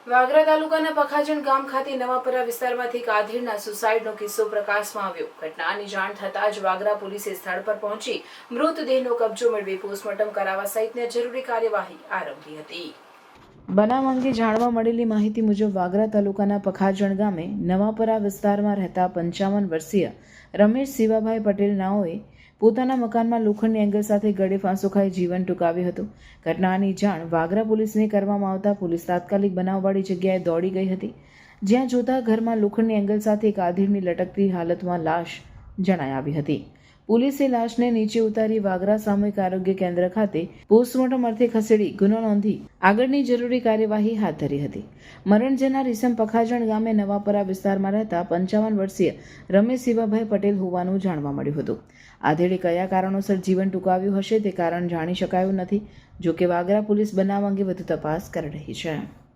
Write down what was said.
વાગરા તાલુકાના પખાજણ ગામ ખાતે નવાપરા વિસ્તારમાંથી એક આધેડના સુસાઇડનો કિસ્સો પ્રકાશમાં આવ્યો। ઘટનાની જાણ થતાં જ વાગરા પોલીસે સ્થળ પર પહોંચી મૃતદેહનો કબજો મેળવી પોસ્ટમોર્ટમ કરાવવા સહિતની જરૂરી કાર્યવાહી આરંભી હતી। બનાવ અંગે જાણવા મળેલી માહિતી મુજબ વાગરા તાલુકાના પખાજણ ગામે નવાપરા વિસ્તારમાં રહેતા 55 વર્ષીય રમેશ શિવાભાઈ પટેલ નાઓએ પોતાના મકાનમાં લોખંડની એંગલ સાથે ગળે ફાંસો ખાઈ જીવન ટૂંકાવ્યું હતું। ઘટનાની જાણ વાગરા પોલીસને કરવામાં આવતા પોલીસ તાત્કાલિક બનાવવાળી જગ્યાએ દોડી ગઈ હતી, જ્યાં જોતા ઘરમાં લોખંડની એંગલ સાથે એક આધેડની લટકતી હાલતમાં લાશ જણાઈ આવી હતી। પોલીસે લાશને નીચે ઉતારી વાગરા સામૂહિક આરોગ્ય કેન્દ્ર ખાતે પોસ્ટમોર્ટમ અર્થે ખસેડી ગુનો નોંધી આગળની જરૂરી કાર્યવાહી હાથ ધરી હતી। મરણ જનાર ઈસમ પખાજણ ગામે નવાપરા વિસ્તારમાં રહેતા 55 વર્ષીય રમેશ શિવાભાઈ પટેલ હોવાનું જાણવા મળ્યું હતું। આધેડે કયા કારણોસર જીવન ટૂંકાવ્યું હશે તે કારણ જાણી શકાયું નથી। જો કે વાગરા પોલીસ બનાવ અંગે વધુ તપાસ કરી રહી છે।